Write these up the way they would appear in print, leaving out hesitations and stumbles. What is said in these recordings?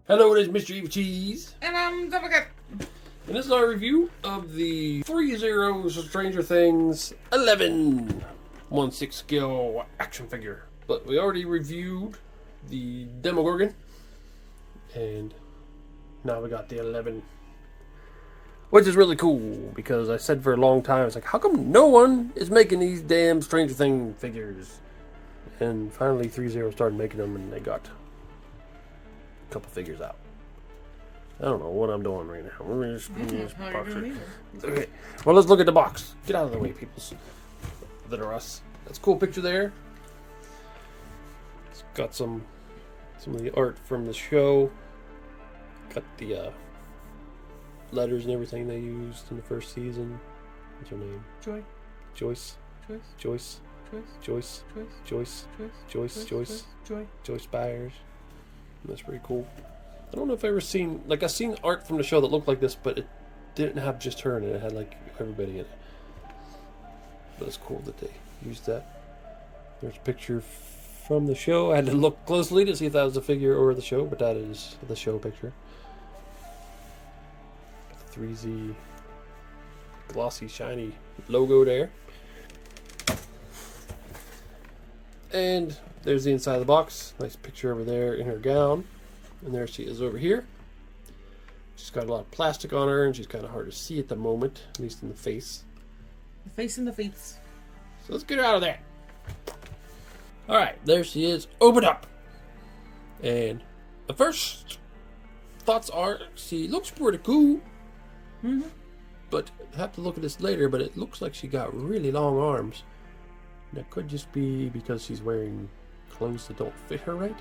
Hello, it is Mr. Evilcheese. And I'm Evilcheese. And this is our review of the Threezero Stranger Things 11 1/6 scale action figure. But we already reviewed the Demogorgon. And now we got the 11. Which is really cool, because I said for a long time, it's like, how come no one is making these damn Stranger Things figures? And finally Threezero started making them, and they got a couple figures out. I don't know what I'm doing right now. Okay, well, let's look at the box. Get out of the way, peoples. That are us. That's a cool picture there. It's got some of the art from the show. Got the letters and everything they used in the first season. What's her name? Joy. Joyce. Joyce. Joyce. Joyce. Joyce. Joyce. Joyce. Joyce. Joyce. Joy. Joyce Byers. That's pretty cool. I don't know if I've ever seen, like, I've seen art from the show that looked like this, but it didn't have just her in it. It had, like, everybody in it. But it's cool that they used that. There's a picture from the show. I had to look closely to see if that was a figure or the show, but that is the show picture. Got the 3Z glossy, shiny logo there. And there's the inside of the box. Nice picture over there in her gown. And there she is over here. She's got a lot of plastic on her, and she's kind of hard to see at the moment, at least in the face. The face in the face. So let's get her out of there. Alright, there she is. Open up. And the first thoughts are, she looks pretty cool. Mm-hmm. But I have to look at this later, but it looks like she got really long arms. That could just be because she's wearing clothes that don't fit her right.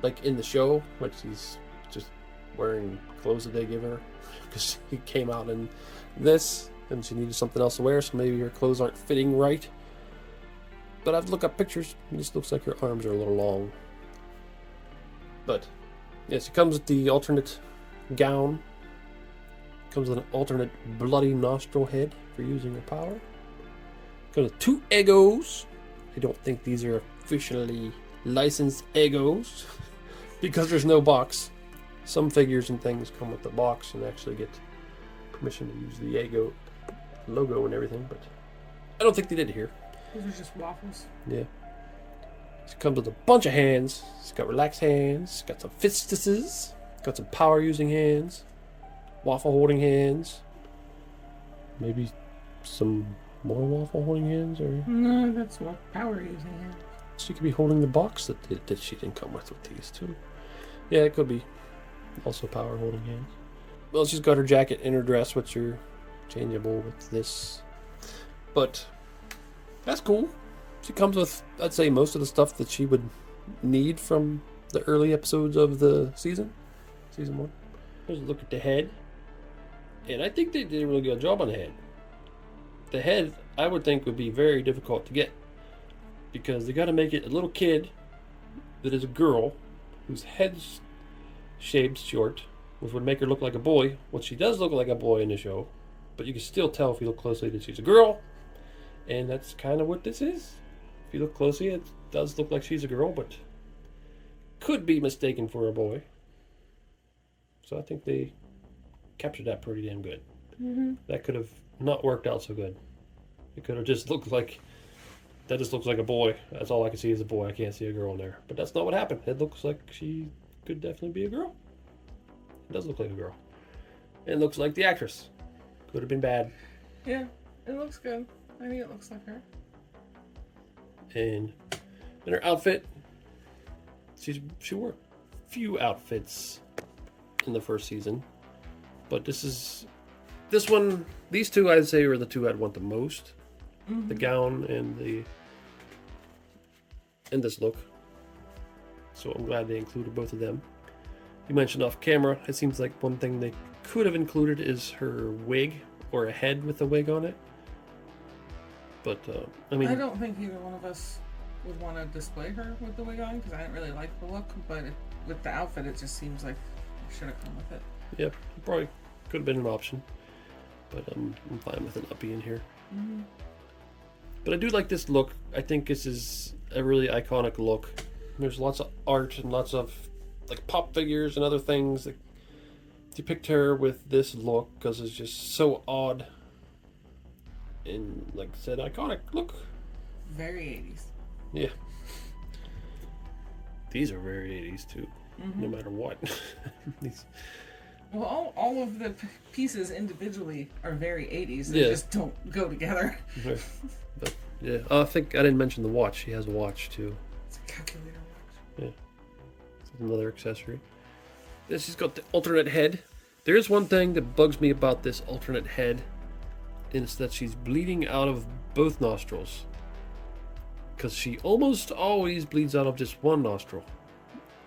Like in the show, like she's just wearing clothes that they give her. Because she came out in this, and she needed something else to wear, so maybe her clothes aren't fitting right. But I've looked up pictures, it just looks like her arms are a little long. But, yeah, she comes with the alternate gown. Comes with an alternate bloody nostril head for using her power. Comes with 2 Eggos. I don't think these are officially licensed Eggos because there's no box. Some figures and things come with the box and actually get permission to use the Eggo logo and everything, but I don't think they did here. Those are just waffles. Yeah. She comes with a bunch of hands. She's got relaxed hands. She's got some fistuses. Got some power using hands. Waffle holding hands. Maybe some more waffle holding hands, or no, that's what power using hands. She could be holding the box that she didn't come with these too. Yeah, it could be also power holding hands. Well, she's got her jacket and her dress, which are changeable with this. But that's cool. She comes with, I'd say, most of the stuff that she would need from the early episodes of the season. Season 1. Here's a look at the head. And I think they did a really good job on the head. The head, I would think, would be very difficult to get. Because they got to make it a little kid that is a girl whose head's shaped short, which would make her look like a boy. Well, she does look like a boy in the show, but you can still tell if you look closely that she's a girl. And that's kind of what this is. If you look closely, it does look like she's a girl, but could be mistaken for a boy. So I think they captured that pretty damn good. Mm-hmm. That could have not worked out so good. It could have just looked like, that just looks like a boy. That's all I can see is a boy. I can't see a girl in there. But that's not what happened. It looks like she could definitely be a girl. It does look like a girl. It looks like the actress. Could have been bad. Yeah, it looks good. I think it looks like her. And in her outfit, she wore a few outfits in the first season. But this one, these two I'd say are the two I'd want the most. Mm-hmm. The gown and this look. So I'm glad they included both of them. You mentioned off camera, it seems like one thing they could have included is her wig, or a head with a wig on it. But, I mean, I don't think either one of us would want to display her with the wig on, because I didn't really like the look, but with the outfit, it just seems like it should have come with it. Yep, probably could have been an option. But I'm fine with an uppie in here. Mm-hmm. But I do like this look. I think this is a really iconic look. There's lots of art and lots of like pop figures and other things that depict her with this look because it's just so odd and, like I said, iconic look. Very 80s. Yeah. These are very 80s too, no matter what. These... Well, all of the pieces individually are very 80s. They Yeah. just don't go together. But yeah, I think I didn't mention the watch. She has a watch too. It's a calculator watch. Yeah, it's another accessory. Then she's got the alternate head. There is one thing that bugs me about this alternate head, and it's that she's bleeding out of both nostrils. Because she almost always bleeds out of just one nostril,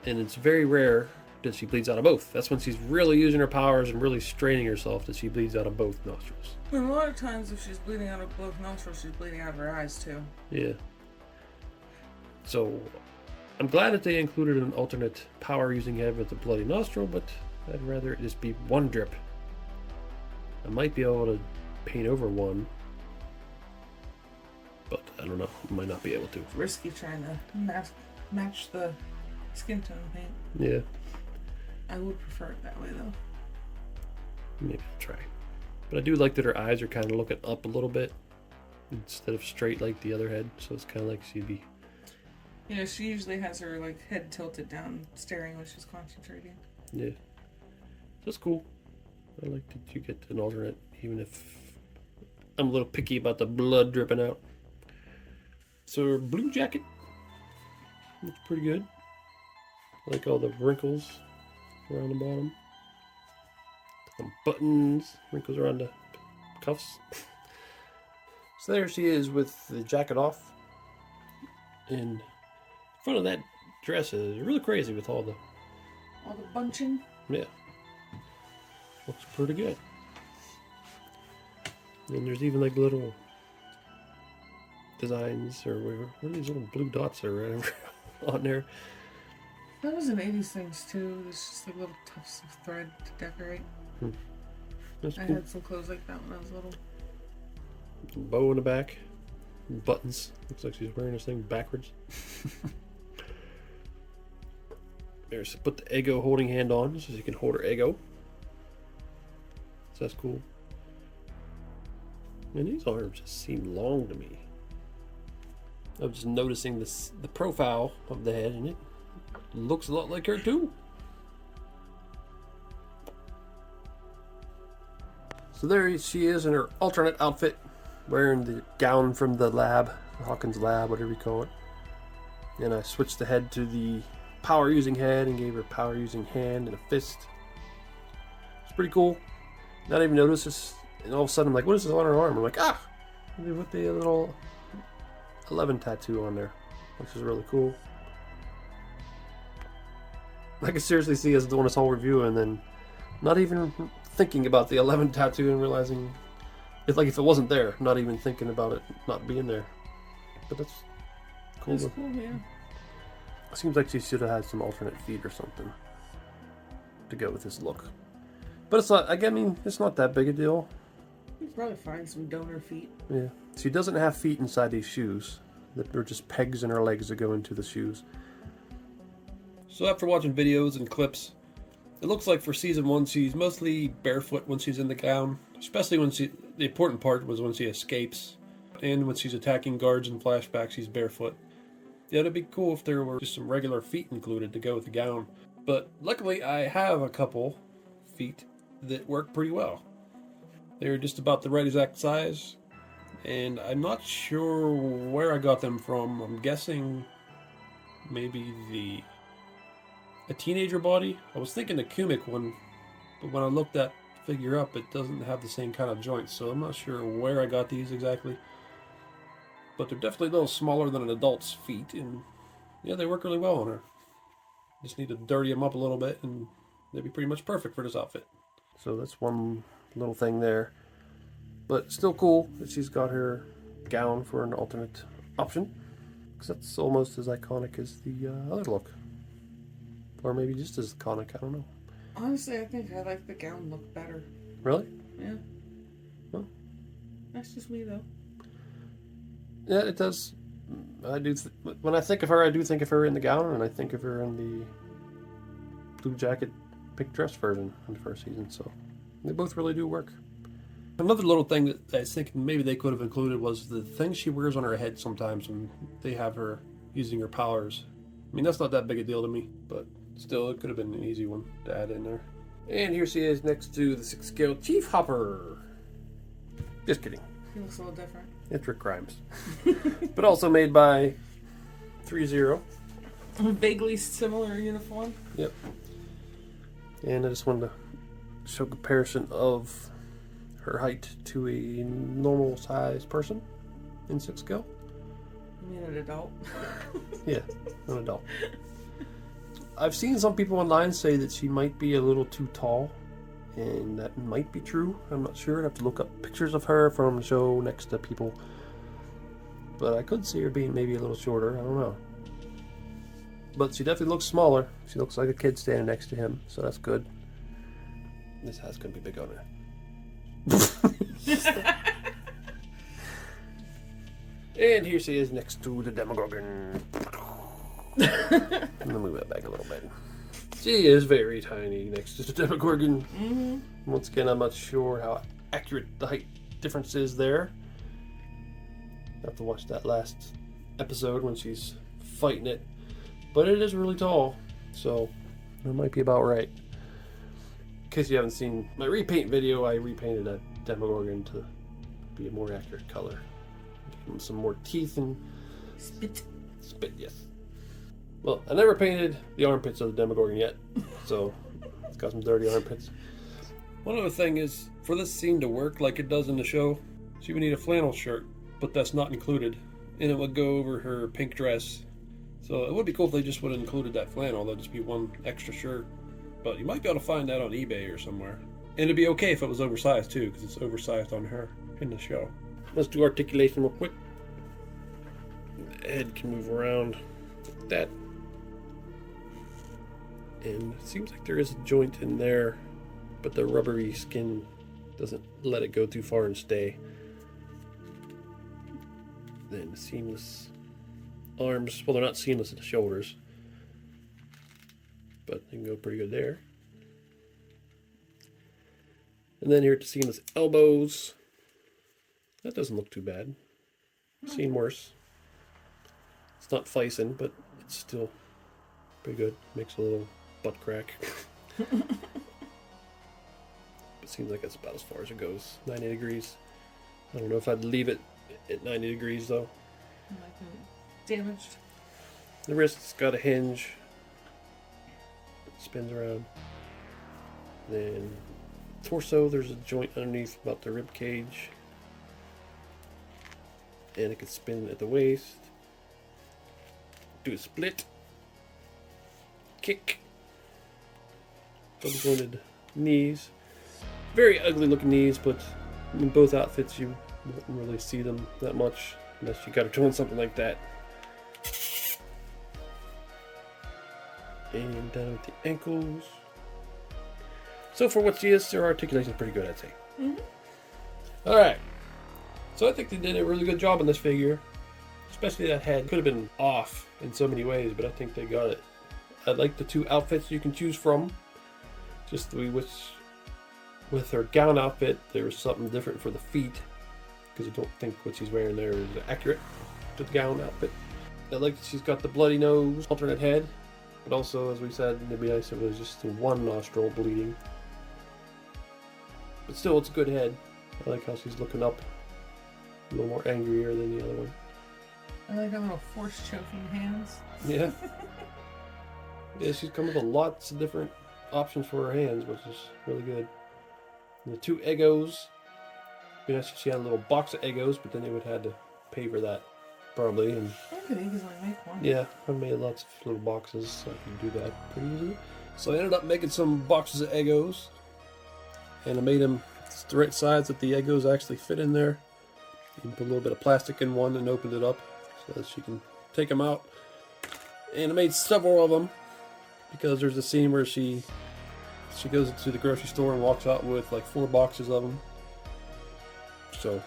and it's very rare that she bleeds out of both. That's when she's really using her powers and really straining herself that she bleeds out of both nostrils. And a lot of times, if she's bleeding out of both nostrils, she's bleeding out of her eyes too. Yeah. So, I'm glad that they included an alternate power-using head with the bloody nostril, but I'd rather it just be one drip. I might be able to paint over one, but I don't know. I might not be able to. It's risky trying to match the skin tone paint. Yeah. I would prefer it that way though. Maybe I'll try. But I do like that her eyes are kind of looking up a little bit instead of straight like the other head. So it's kind of like she'd be... You know, she usually has her like head tilted down, staring when she's concentrating. Yeah. That's cool. I like that you get an alternate, even if I'm a little picky about the blood dripping out. So her blue jacket looks pretty good. I like all the wrinkles around the bottom. Some buttons, wrinkles around the cuffs. So there she is with the jacket off. And the front of that dress is really crazy with all the bunching. Yeah. Looks pretty good. And there's even like little designs or whatever. What are these little blue dots or whatever on there? That was an 80s things too. There's just like little tufts of thread to decorate. That's I cool. had some clothes like that when I was little. Bow in the back. Buttons. Looks like she's wearing this thing backwards. There's put the Eggo holding hand on so she can hold her Eggo. So that's cool. And these arms just seem long to me. I was just noticing the profile of the head, and it looks a lot like her too. So there she is in her alternate outfit, wearing the gown from the lab, Hawkins lab, whatever you call it. And I switched the head to the power using head and gave her a power using hand and a fist. It's pretty cool. Not even notice this, and all of a sudden I'm like, what is this on her arm? I'm like, ah! They put the little 11 tattoo on there, which is really cool. I could seriously see us doing this whole review and then not even thinking about the 11 tattoo and realizing it's like if it wasn't there, not even thinking about it not being there. But that's cool. That's cool, yeah. It seems like she should have had some alternate feet or something to go with this look. But it's not, I mean, it's not that big a deal. You can probably find some donor feet. Yeah. She doesn't have feet inside these shoes. They're just pegs in her legs that go into the shoes. So after watching videos and clips, it looks like for season 1 she's mostly barefoot when she's in the gown. Especially when the important part was when she escapes. And when she's attacking guards in flashbacks, she's barefoot. Yeah, it'd be cool if there were just some regular feet included to go with the gown. But luckily I have a couple feet that work pretty well. They're just about the right exact size, and I'm not sure where I got them from. I'm guessing maybe a teenager body. I was thinking the Kumik one, but when I looked that figure up, it doesn't have the same kind of joints, so I'm not sure where I got these exactly. But they're definitely a little smaller than an adult's feet, and yeah, they work really well on her. Just need to dirty them up a little bit, and they'd be pretty much perfect for this outfit. So that's one little thing there. But still cool that she's got her gown for an alternate option. Because that's almost as iconic as the other look. Or maybe just as iconic, I don't know. Honestly, I think I like the gown look better. Really? Yeah. Well, that's just me though. Yeah, it does. I do. When I think of her, I do think of her in the gown, and I think of her in blue jacket, pink dress version in the first season. So they both really do work. Another little thing that I was thinking maybe they could have included was the thing she wears on her head sometimes when they have her using her powers. I mean, that's not that big a deal to me, but still, it could have been an easy one to add in there. And here she is next to the 6th scale Chief Hopper. Just kidding. He looks a little different. It's Rick Grimes. But also made by Threezero. A vaguely similar uniform. Yep. And I just wanted to show comparison of her height to a normal sized person in 6th scale. You mean an adult? Yeah, an adult. I've seen some people online say that she might be a little too tall, and that might be true. I'm not sure. I'd have to look up pictures of her from the show next to people. But I could see her being maybe a little shorter. I don't know. But she definitely looks smaller. She looks like a kid standing next to him, so that's good. This hat's going to be big on her. And here she is next to the Demogorgon. Let me move that back a little bit. She is very tiny next to the Demogorgon. Mm-hmm. Once again, I'm not sure how accurate the height difference is there. I have to watch that last episode when she's fighting it. But it is really tall, so it might be about right. In case you haven't seen my repaint video, I repainted a Demogorgon to be a more accurate color. Give him some more teeth and Spit. spit, yes. Well, I never painted the armpits of the Demogorgon yet, so it's got some dirty armpits. One other thing is, for this scene to work like it does in the show, she would need a flannel shirt, but that's not included, and it would go over her pink dress. So it would be cool if they just would have included that flannel. That'd just be one extra shirt. But you might be able to find that on eBay or somewhere. And it'd be okay if it was oversized too, because it's oversized on her in the show. Let's do articulation real quick. The head can move around like that. And it seems like there is a joint in there, but the rubbery skin doesn't let it go too far and stay. Then the seamless arms, well, they're not seamless at the shoulders, but they can go pretty good there. And then here at the seamless elbows. That doesn't look too bad. Seen worse. It's not Fison, but it's still pretty good. Makes a little butt crack. It seems like that's about as far as it goes. 90 degrees. I don't know if I'd leave it at 90 degrees though. Damaged. The wrist's got a hinge. It spins around. Then torso, there's a joint underneath about the rib cage. And it can spin at the waist. Do a split. Kick. Double jointed knees. Very ugly looking knees, but in both outfits you won't really see them that much unless you got her doing something like that. And down at the ankles. So for what she is, her articulation is pretty good, I'd say. Mm-hmm. Alright. So I think they did a really good job on this figure. Especially that head. Could have been off in so many ways, but I think they got it. I like the two outfits you can choose from. Just with her gown outfit, there was something different for the feet. Because I don't think what she's wearing there is accurate to the gown outfit. I like that she's got the bloody nose, alternate head. But also, as we said, it'd be nice if it was just the one nostril bleeding. But still, it's a good head. I like how she's looking up. A little more angrier than the other one. I like her little force choking hands. Yeah. Yeah, she's come with lots of different options for her hands, which is really good. And the two Eggos. It'd be nice if she had a little box of Eggos, but then they would have had to pay for that, probably. And I could easily make one. yeah, I made lots of little boxes, so I can do that pretty easily. So I ended up making some boxes of Eggos. And I made them the right size that the Eggos actually fit in there. And put a little bit of plastic in one and opened it up so that she can take them out. And I made several of them because there's a scene where she goes to the grocery store and walks out with like 4 boxes of them. So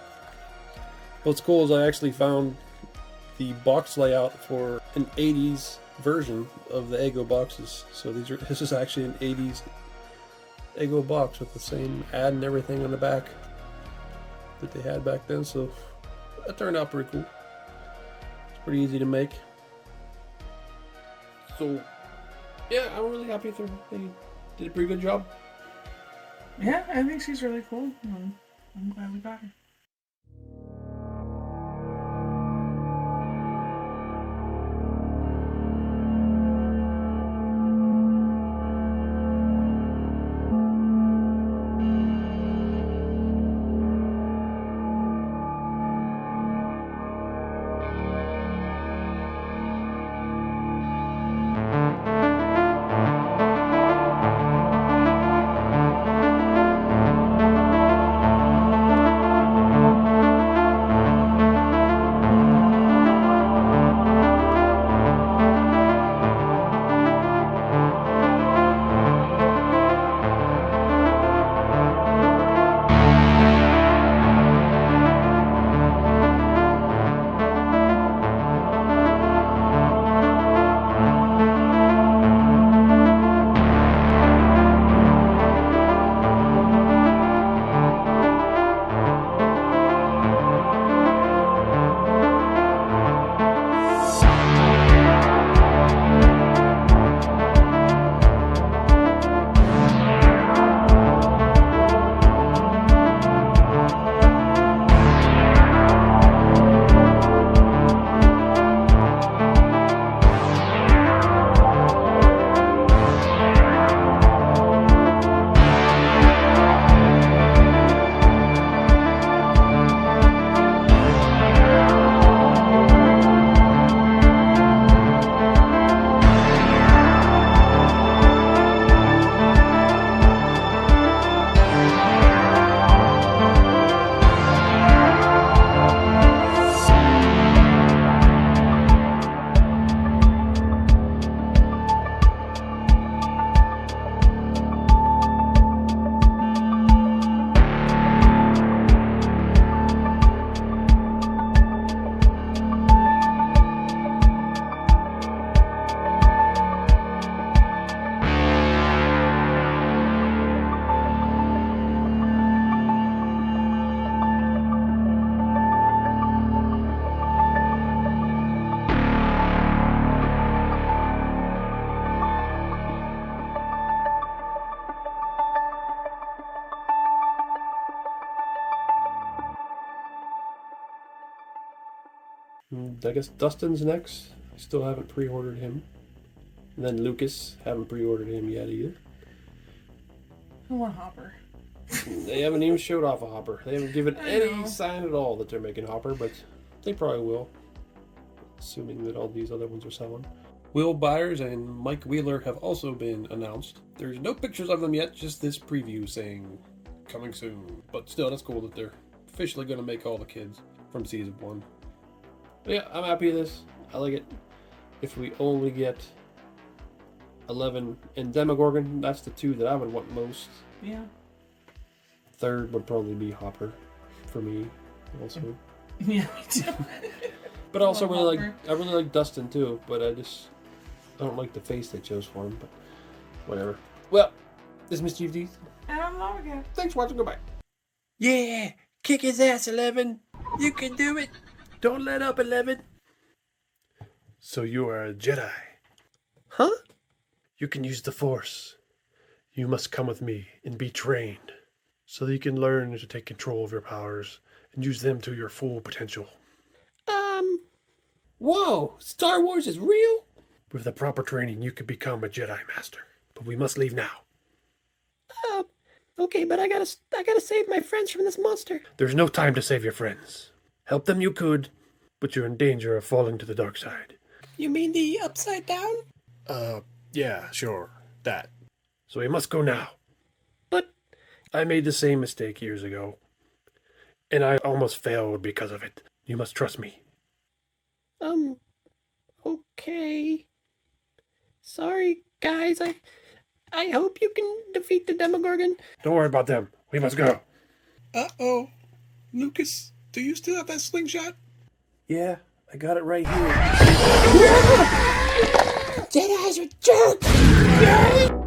what's cool is I actually found the box layout for an 80s version of the Eggo boxes. So this is actually an 80s Eggo box with the same ad and everything on the back that they had back then. So that turned out pretty cool. It's pretty easy to make. So yeah, I'm really happy with her. They did a pretty good job. Yeah, I think she's really cool. I'm glad we got her. I guess Dustin's next. I still haven't pre-ordered him. And then Lucas, haven't pre-ordered him yet either. I want Hopper. They haven't even showed off a Hopper. They haven't given any sign at all that they're making Hopper, but they probably will. Assuming that all these other ones are selling. Will Byers and Mike Wheeler have also been announced. There's no pictures of them yet, just this preview saying coming soon. But still, that's cool that they're officially going to make all the kids from season 1. But yeah, I'm happy with this. I like it. If we only get 11 and Demogorgon, that's the two that I would want most. Yeah. Third would probably be Hopper for me, also. Yeah, me too. But I also really like Dustin too. But I don't like the face they chose for him. But whatever. Well, this is Mr. Evilcheese. And I'm Logan. Thanks for watching. Goodbye. Yeah, kick his ass, 11. You can do it. Don't let up, 11. So you are a Jedi. Huh? You can use the Force. You must come with me and be trained so that you can learn to take control of your powers and use them to your full potential. Whoa! Star Wars is real? With the proper training, you could become a Jedi Master. But we must leave now. Okay, but I gotta save my friends from this monster. There's no time to save your friends. Help them you could, but you're in danger of falling to the dark side. You mean the upside down? Yeah, sure. That. So we must go now. But I made the same mistake years ago. And I almost failed because of it. You must trust me. Okay. Sorry, guys. I hope you can defeat the Demogorgon. Don't worry about them. We must go. Uh-oh. Lucas, do you still have that slingshot? Yeah, I got it right here. Jedi's are jerks!